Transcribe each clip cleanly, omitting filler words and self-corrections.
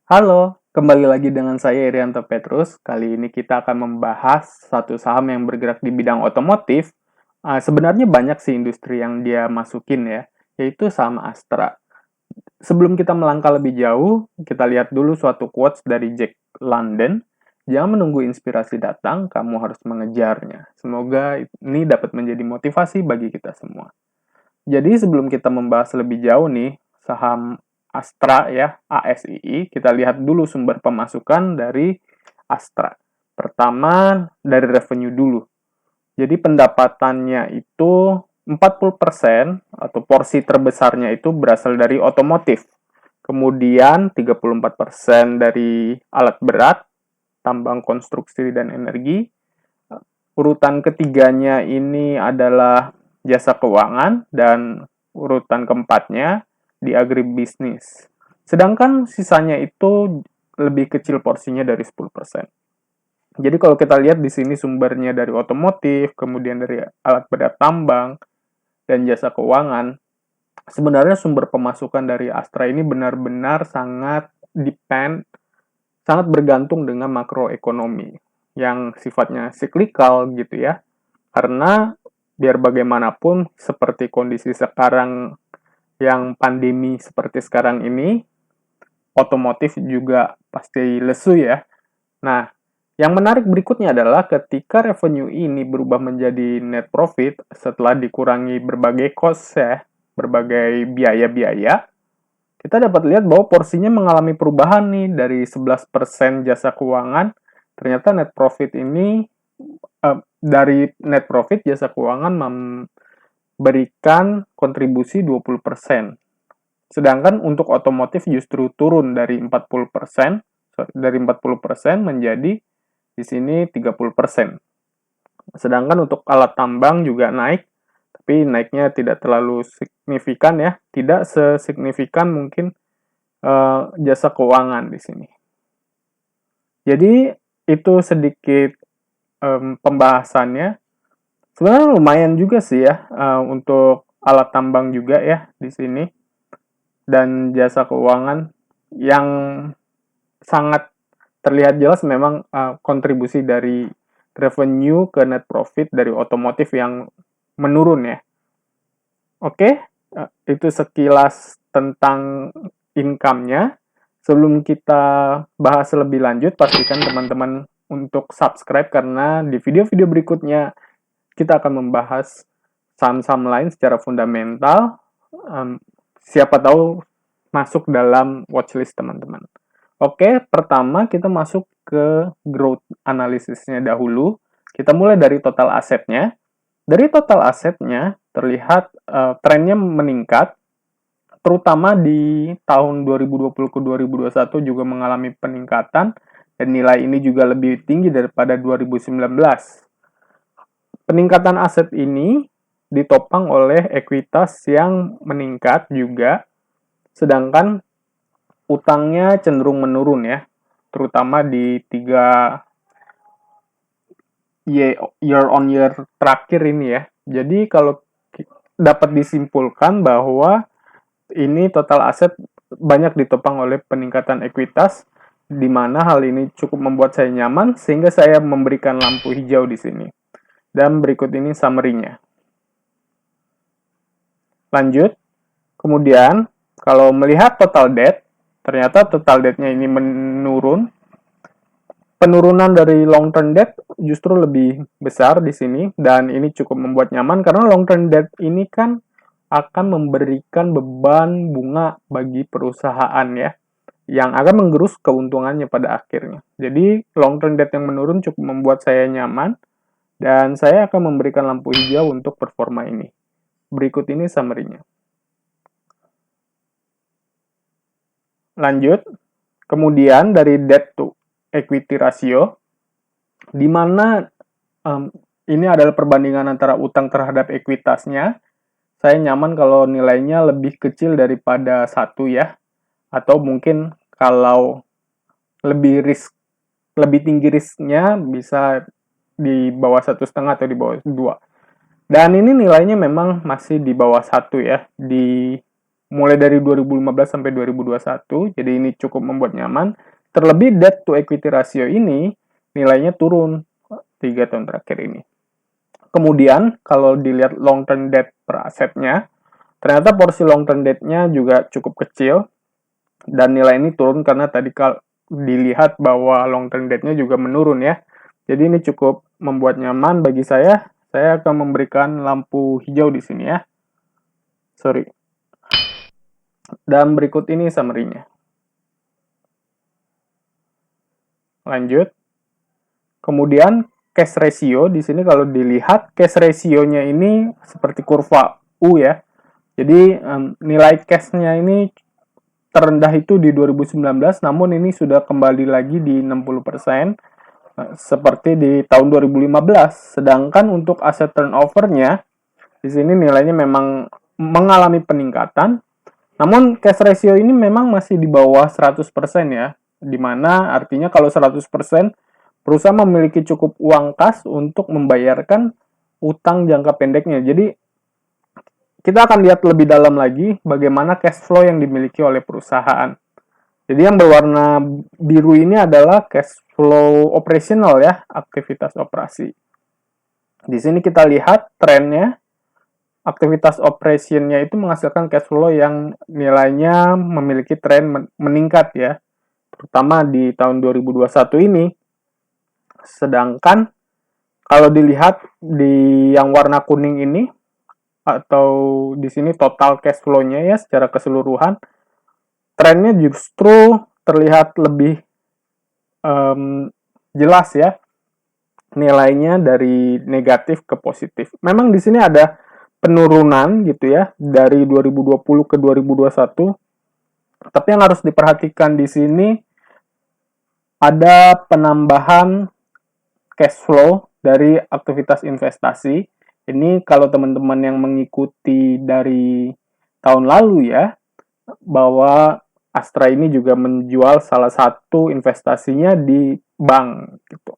Halo, kembali lagi dengan saya Irianto Petrus. Kali ini kita akan membahas satu saham yang bergerak di bidang otomotif. Sebenarnya banyak sih industri yang dia masukin ya, yaitu saham Astra. Sebelum kita melangkah lebih jauh, kita lihat dulu suatu quotes dari Jack London. Jangan menunggu inspirasi datang, kamu harus mengejarnya. Semoga ini dapat menjadi motivasi bagi kita semua. Jadi sebelum kita membahas lebih jauh nih, saham Astra ya, ASII, kita lihat dulu sumber pemasukan dari Astra. Pertama, dari revenue dulu. Jadi pendapatannya itu 40% atau porsi terbesarnya itu berasal dari otomotif. Kemudian 34% dari alat berat, tambang konstruksi dan energi. Urutan ketiganya ini adalah jasa keuangan dan urutan keempatnya di agribisnis. Sedangkan sisanya itu lebih kecil porsinya dari 10%. Jadi kalau kita lihat di sini sumbernya dari otomotif, kemudian dari alat berat tambang, dan jasa keuangan, sebenarnya sumber pemasukan dari Astra ini benar-benar sangat bergantung dengan makroekonomi yang sifatnya siklikal gitu ya. Karena biar bagaimanapun seperti kondisi sekarang yang pandemi seperti sekarang ini, otomotif juga pasti lesu ya. Nah, yang menarik berikutnya adalah ketika revenue ini berubah menjadi net profit setelah dikurangi berbagai cost ya, berbagai biaya-biaya, kita dapat lihat bahwa porsinya mengalami perubahan nih dari 11% jasa keuangan, ternyata net profit ini dari net profit jasa keuangan memberikan kontribusi 20%. Sedangkan untuk otomotif justru turun dari 40% menjadi di sini 30%. Sedangkan untuk alat tambang juga naik, tapi naiknya tidak terlalu signifikan ya, tidak sesignifikan mungkin jasa keuangan di sini. Jadi itu sedikit pembahasannya. Sebenarnya lumayan juga sih ya untuk alat tambang juga ya di sini dan jasa keuangan yang sangat terlihat jelas memang kontribusi dari revenue ke net profit dari otomotif yang menurun ya. Oke, itu sekilas tentang income-nya. Sebelum kita bahas lebih lanjut, pastikan teman-teman untuk subscribe karena di video-video berikutnya kita akan membahas saham-saham lain secara fundamental. Um, Siapa tahu masuk dalam watchlist teman-teman. Oke, pertama kita masuk ke growth analisisnya dahulu. Kita mulai dari total asetnya. Dari total asetnya terlihat trennya meningkat, terutama di tahun 2020 ke 2021 juga mengalami peningkatan dan nilai ini juga lebih tinggi daripada 2019. Peningkatan aset ini ditopang oleh ekuitas yang meningkat juga, sedangkan utangnya cenderung menurun ya, terutama di 3 year on year terakhir ini ya. Jadi kalau dapat disimpulkan bahwa ini total aset banyak ditopang oleh peningkatan ekuitas, di mana hal ini cukup membuat saya nyaman sehingga saya memberikan lampu hijau di sini. Dan berikut ini summary-nya. Lanjut, kemudian kalau melihat total debt, ternyata total debt-nya ini menurun. Penurunan dari long term debt justru lebih besar di sini dan ini cukup membuat nyaman karena long term debt ini kan akan memberikan beban bunga bagi perusahaan ya yang akan menggerus keuntungannya pada akhirnya. Jadi long term debt yang menurun cukup membuat saya nyaman dan saya akan memberikan lampu hijau untuk performa ini. Berikut ini summary-nya. Lanjut, kemudian dari debt to equity ratio, di mana ini adalah perbandingan antara utang terhadap ekuitasnya. Saya nyaman kalau nilainya lebih kecil daripada 1 ya, atau mungkin kalau lebih tinggi risknya bisa di bawah 1,5 atau di bawah 2. Dan ini nilainya memang masih di bawah 1 ya, di mulai dari 2015 sampai 2021, jadi ini cukup membuat nyaman. Terlebih debt to equity ratio ini nilainya turun 3 tahun terakhir ini. Kemudian kalau dilihat long term debt per asetnya, ternyata porsi long term debt-nya juga cukup kecil dan nilai ini turun karena tadi kalau dilihat bahwa long term debt-nya juga menurun ya. Jadi ini cukup membuat nyaman bagi saya. Saya akan memberikan lampu hijau di sini ya. Sorry. Dan berikut ini summary-nya. Lanjut. Kemudian cash ratio di sini kalau dilihat cash ratio-nya ini seperti kurva U ya. Jadi nilai cash-nya ini terendah itu di 2019, namun ini sudah kembali lagi di 60%, seperti di tahun 2015. Sedangkan untuk aset turnover-nya, di sini nilainya memang mengalami peningkatan, namun cash ratio ini memang masih di bawah 100% ya, dimana artinya kalau 100% perusahaan memiliki cukup uang kas untuk membayarkan utang jangka pendeknya. Jadi kita akan lihat lebih dalam lagi bagaimana cash flow yang dimiliki oleh perusahaan. Jadi yang berwarna biru ini adalah cash flow operational ya, aktivitas operasi. Di sini kita lihat trennya, aktivitas operationnya itu menghasilkan cash flow yang nilainya memiliki tren meningkat ya, terutama di tahun 2021 ini. Sedangkan kalau dilihat di yang warna kuning ini, atau di sini total cash flow-nya ya secara keseluruhan, trennya justru terlihat lebih jelas ya, nilainya dari negatif ke positif. Memang di sini ada penurunan gitu ya dari 2020 ke 2021. Tapi yang harus diperhatikan di sini ada penambahan cash flow dari aktivitas investasi. Ini kalau teman-teman yang mengikuti dari tahun lalu ya, bahwa Astra ini juga menjual salah satu investasinya di bank gitu.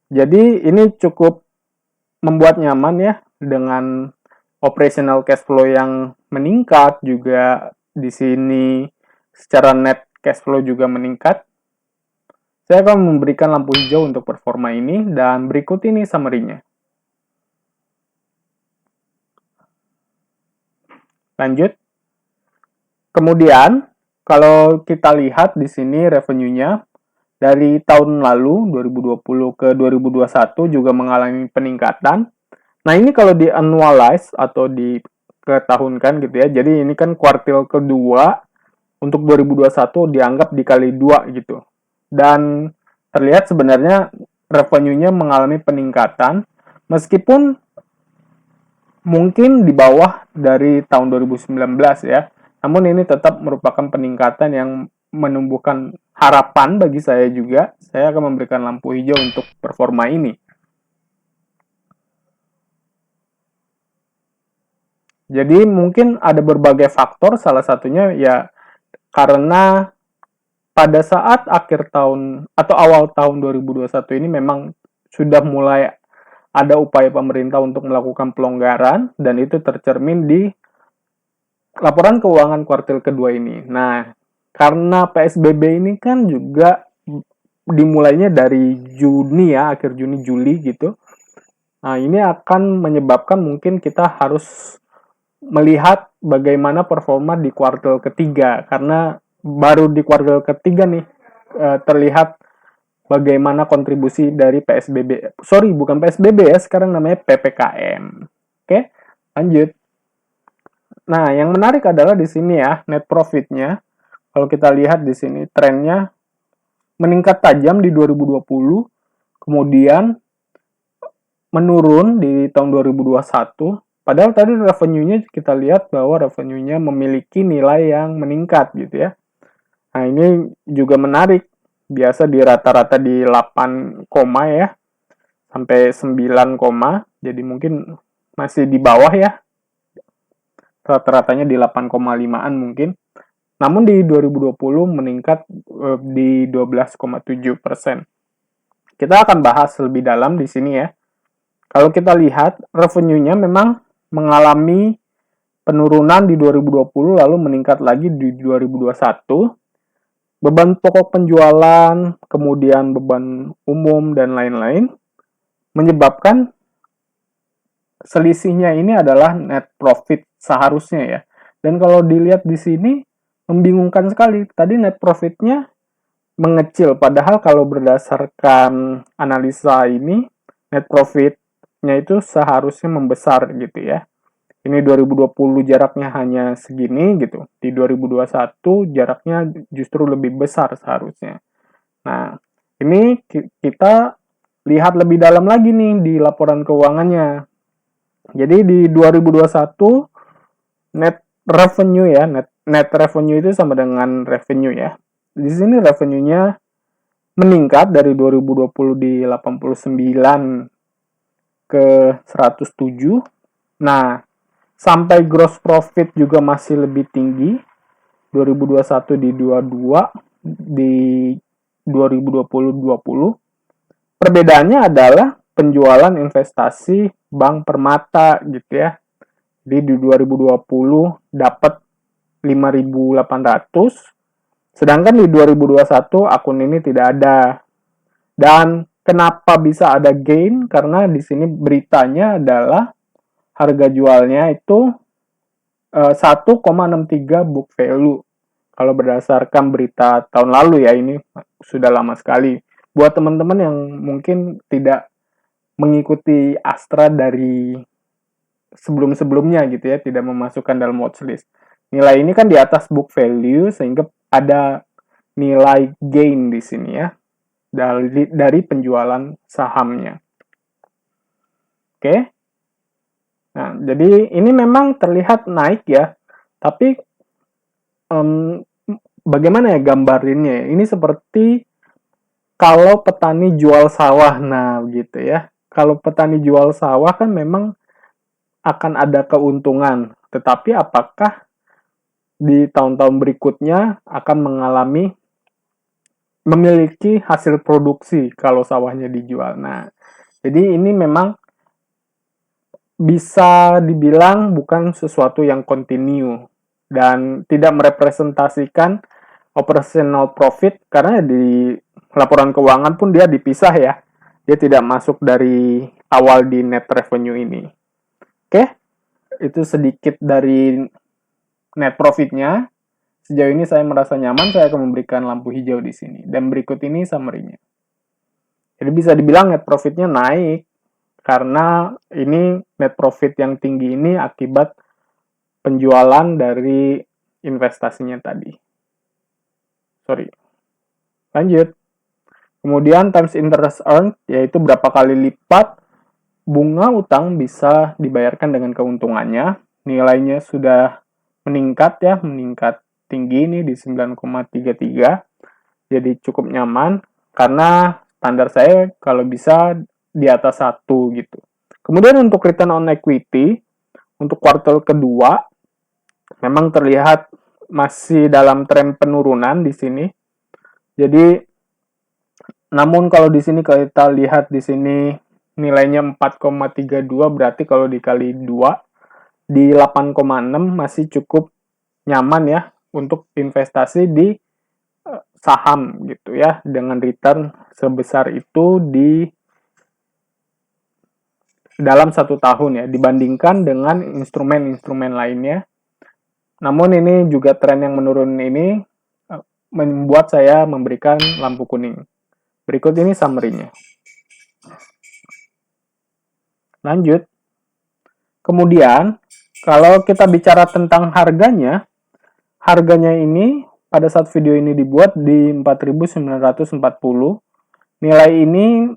Jadi ini cukup membuat nyaman ya dengan operational cash flow yang meningkat, juga di sini secara net cash flow juga meningkat. Saya akan memberikan lampu hijau untuk performa ini dan berikut ini summary-nya. Lanjut. Kemudian, kalau kita lihat di sini revenue-nya dari tahun lalu 2020 ke 2021 juga mengalami peningkatan. Nah, ini kalau di annualize atau di ketahunkan gitu ya. Jadi ini kan kuartil kedua untuk 2021 dianggap dikali 2 gitu. Dan terlihat sebenarnya revenue-nya mengalami peningkatan meskipun mungkin di bawah dari tahun 2019 ya. Namun ini tetap merupakan peningkatan yang menumbuhkan harapan bagi saya juga. Saya akan memberikan lampu hijau untuk performa ini. Jadi mungkin ada berbagai faktor, salah satunya ya karena pada saat akhir tahun atau awal tahun 2021 ini memang sudah mulai ada upaya pemerintah untuk melakukan pelonggaran dan itu tercermin di laporan keuangan kuartil kedua ini. Nah, karena PSBB ini kan juga dimulainya dari Juni ya, akhir Juni Juli gitu. Nah, ini akan menyebabkan mungkin kita harus melihat bagaimana performa di kuartal ketiga karena baru di kuartal ketiga nih terlihat bagaimana kontribusi dari PSBB. Sorry, bukan PSBB ya, sekarang namanya PPKM. Oke, lanjut. Nah, yang menarik adalah di sini ya, net profit-nya. Kalau kita lihat di sini trennya meningkat tajam di 2020, kemudian menurun di tahun 2021. Padahal tadi revenue-nya kita lihat bahwa revenue-nya memiliki nilai yang meningkat gitu ya. Nah, ini juga menarik. Biasa di rata-rata di 8, ya sampai 9, jadi mungkin masih di bawah ya. Rata-ratanya di 8,5-an mungkin. Namun di 2020 meningkat di 12,7%. Kita akan bahas lebih dalam di sini ya. Kalau kita lihat revenue-nya memang mengalami penurunan di 2020 lalu meningkat lagi di 2021. Beban pokok penjualan, kemudian beban umum dan lain-lain menyebabkan selisihnya ini adalah net profit seharusnya ya. Dan kalau dilihat di sini membingungkan sekali. Tadi net profitnya mengecil, padahal kalau berdasarkan analisa ini net profitnya itu seharusnya membesar gitu ya. Ini 2020 jaraknya hanya segini gitu. Di 2021 jaraknya justru lebih besar seharusnya. Nah, ini kita lihat lebih dalam lagi nih di laporan keuangannya. Jadi di 2021 net revenue ya, net revenue itu sama dengan revenue ya. Di sini revenue-nya meningkat dari 2020 di 89 ke 107. Nah, sampai gross profit juga masih lebih tinggi. 2021 di 22, di 2020 20. Perbedaannya adalah penjualan investasi Bank Permata gitu ya. Di 2020 dapat 5.800, sedangkan di 2021 akun ini tidak ada. Dan kenapa bisa ada gain? Karena di sini beritanya adalah harga jualnya itu 1,63 book value. Kalau berdasarkan berita tahun lalu ya, ini sudah lama sekali. Buat teman-teman yang mungkin tidak mengikuti Astra dari sebelum-sebelumnya gitu ya, tidak memasukkan dalam watchlist. Nilai ini kan di atas book value sehingga ada nilai gain di sini ya dari penjualan sahamnya. Oke. Nah, jadi ini memang terlihat naik ya, tapi bagaimana ya gambarinnya? Ini seperti kalau petani jual sawah, nah gitu ya. Kalau petani jual sawah kan memang akan ada keuntungan, tetapi apakah di tahun-tahun berikutnya akan memiliki hasil produksi kalau sawahnya dijual. Nah, jadi ini memang bisa dibilang bukan sesuatu yang kontinu dan tidak merepresentasikan operational profit karena di laporan keuangan pun dia dipisah ya. Dia tidak masuk dari awal di net revenue ini. Oke, itu sedikit dari net profitnya. Sejauh ini saya merasa nyaman, saya akan memberikan lampu hijau di sini. Dan berikut ini summary-nya. Jadi bisa dibilang net profitnya naik, karena ini net profit yang tinggi ini akibat penjualan dari investasinya tadi. Sorry. Lanjut. Kemudian times interest earned, yaitu berapa kali lipat bunga utang bisa dibayarkan dengan keuntungannya. Nilainya sudah meningkat ya, meningkat tinggi ini di 9,33. Jadi cukup nyaman karena standar saya kalau bisa di atas 1 gitu. Kemudian untuk return on equity untuk kuartal kedua memang terlihat masih dalam tren penurunan di sini. Jadi namun kalau di sini kita lihat di sini nilainya 4,32 berarti kalau dikali 2 di 8,6 masih cukup nyaman ya untuk investasi di saham gitu ya dengan return sebesar itu di dalam 1 tahun ya dibandingkan dengan instrumen-instrumen lainnya. Namun ini juga tren yang menurun ini membuat saya memberikan lampu kuning. Berikut ini summary-nya. Lanjut. Kemudian kalau kita bicara tentang harganya ini pada saat video ini dibuat di 4.940. Nilai ini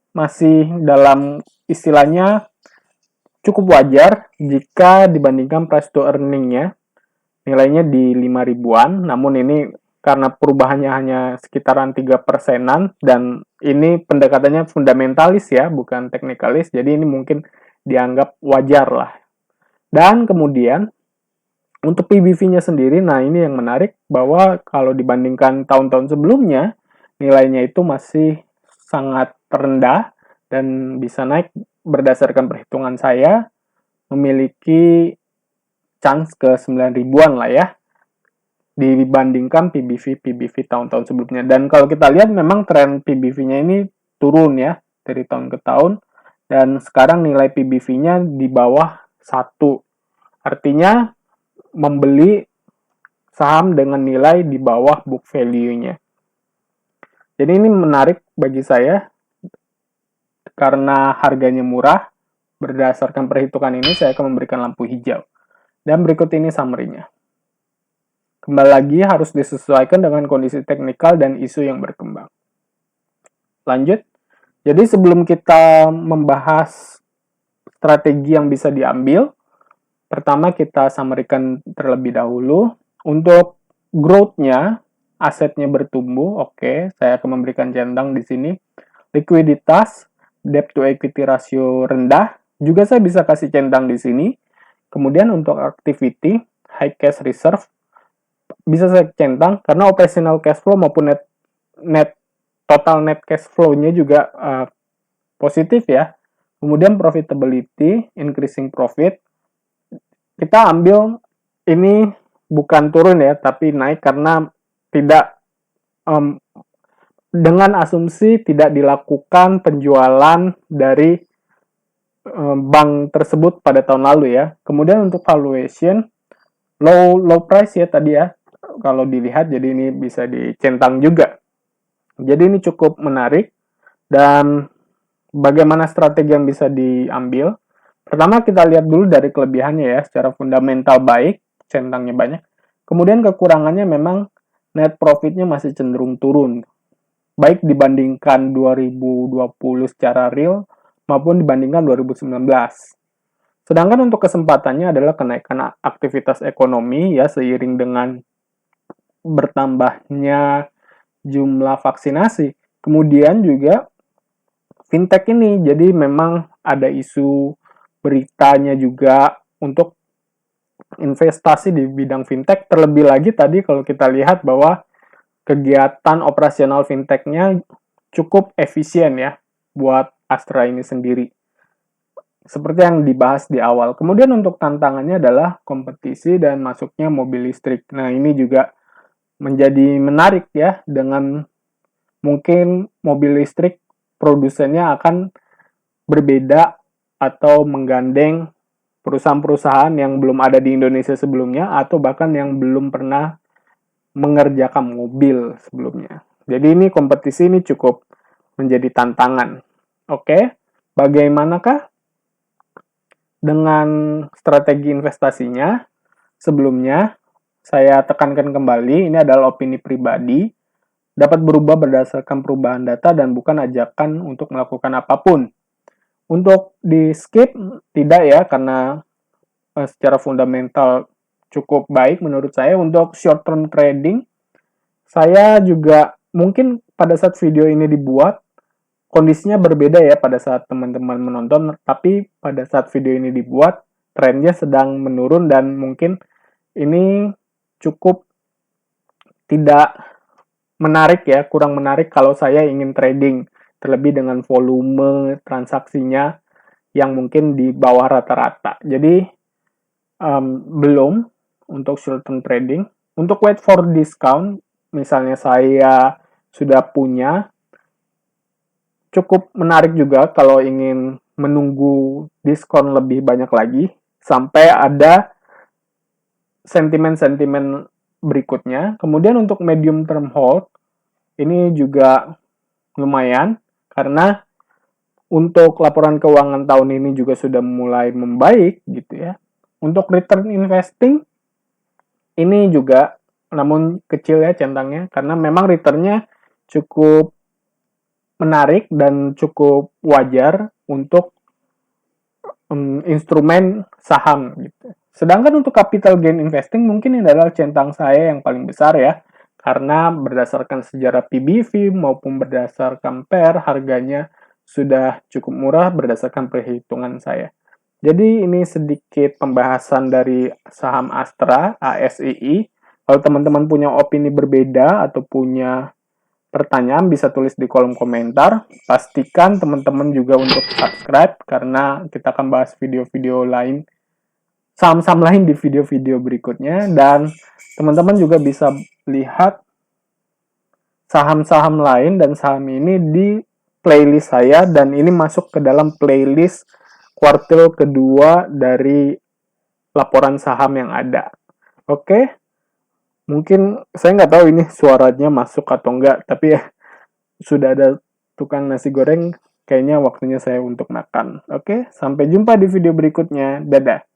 masih dalam istilahnya cukup wajar jika dibandingkan price to earning-nya. Nilainya di 5 ribuan, namun ini karena perubahannya hanya sekitaran 3%-an dan ini pendekatannya fundamentalis ya, bukan teknikalis, jadi ini mungkin dianggap wajar lah. Dan kemudian untuk PBV-nya sendiri, nah ini yang menarik bahwa kalau dibandingkan tahun-tahun sebelumnya, nilainya itu masih sangat rendah dan bisa naik berdasarkan perhitungan saya memiliki chance ke 9 ribuan lah ya, dibandingkan PBV tahun-tahun sebelumnya. Dan kalau kita lihat memang tren PBV-nya ini turun ya dari tahun ke tahun, dan sekarang nilai PBV-nya di bawah 1. Artinya membeli saham dengan nilai di bawah book value-nya. Jadi ini menarik bagi saya karena harganya murah. Berdasarkan perhitungan ini saya akan memberikan lampu hijau. Dan berikut ini summary-nya. Kembali lagi harus disesuaikan dengan kondisi teknikal dan isu yang berkembang. Lanjut. Jadi sebelum kita membahas strategi yang bisa diambil, pertama kita summary-kan terlebih dahulu. Untuk growth-nya, asetnya bertumbuh, oke, saya akan memberikan centang di sini. Likuiditas, debt to equity ratio rendah, juga saya bisa kasih centang di sini. Kemudian untuk activity, high cash reserve, bisa saya centang karena operational cash flow maupun total net cash flow-nya juga positif ya. Kemudian profitability, increasing profit, kita ambil ini bukan turun ya, tapi naik karena tidak dengan asumsi tidak dilakukan penjualan dari bank tersebut pada tahun lalu ya. Kemudian untuk valuation, low price ya tadi ya, kalau dilihat, jadi ini bisa dicentang juga. Jadi ini cukup menarik. Dan bagaimana strategi yang bisa diambil? Pertama kita lihat dulu dari kelebihannya ya, secara fundamental baik, centangnya banyak. Kemudian kekurangannya memang net profitnya masih cenderung turun, baik dibandingkan 2020 secara real maupun dibandingkan 2019. Sedangkan untuk kesempatannya adalah kenaikan aktivitas ekonomi ya, seiring dengan bertambahnya jumlah vaksinasi. Kemudian juga fintech ini, jadi memang ada isu beritanya juga untuk investasi di bidang fintech. Terlebih lagi tadi kalau kita lihat bahwa kegiatan operasional fintech-nya cukup efisien ya buat Astra ini sendiri. Seperti yang dibahas di awal. Kemudian untuk tantangannya adalah kompetisi dan masuknya mobil listrik. Nah, ini juga menjadi menarik ya, dengan mungkin mobil listrik produsennya akan berbeda atau menggandeng perusahaan-perusahaan yang belum ada di Indonesia sebelumnya atau bahkan yang belum pernah mengerjakan mobil sebelumnya. Jadi ini kompetisi ini cukup menjadi tantangan. Oke, bagaimanakah dengan strategi investasinya? Sebelumnya, saya tekankan kembali, ini adalah opini pribadi, dapat berubah berdasarkan perubahan data dan bukan ajakan untuk melakukan apapun. Untuk di skip, tidak ya, karena secara fundamental cukup baik menurut saya. Untuk short term trading, saya juga mungkin pada saat video ini dibuat, kondisinya berbeda ya pada saat teman-teman menonton, tapi pada saat video ini dibuat, trennya sedang menurun dan mungkin ini cukup tidak menarik ya, kurang menarik kalau saya ingin trading, terlebih dengan volume transaksinya yang mungkin di bawah rata-rata. Jadi belum untuk short term trading. Untuk wait for discount, misalnya saya sudah punya, cukup menarik juga kalau ingin menunggu diskon lebih banyak lagi sampai ada sentimen-sentimen berikutnya. Kemudian untuk medium term hold, ini juga lumayan karena untuk laporan keuangan tahun ini juga sudah mulai membaik gitu ya. Untuk return investing ini juga namun kecil ya centangnya, karena memang returnnya cukup menarik dan cukup wajar untuk instrumen saham gitu. Sedangkan untuk capital gain investing mungkin ini adalah centang saya yang paling besar ya, karena berdasarkan sejarah PBV maupun berdasarkan PER, harganya sudah cukup murah berdasarkan perhitungan saya. Jadi ini sedikit pembahasan dari saham Astra, ASII. Kalau teman-teman punya opini berbeda atau punya pertanyaan bisa tulis di kolom komentar. Pastikan teman-teman juga untuk subscribe karena kita akan bahas video-video lain saham-saham lain di video-video berikutnya, dan teman-teman juga bisa lihat saham-saham lain dan saham ini di playlist saya, dan ini masuk ke dalam playlist kuartil kedua dari laporan saham yang ada. Oke, mungkin saya nggak tahu ini suaranya masuk atau enggak, tapi ya sudah ada tukang nasi goreng, kayaknya waktunya saya untuk makan. Oke, sampai jumpa di video berikutnya. Dadah.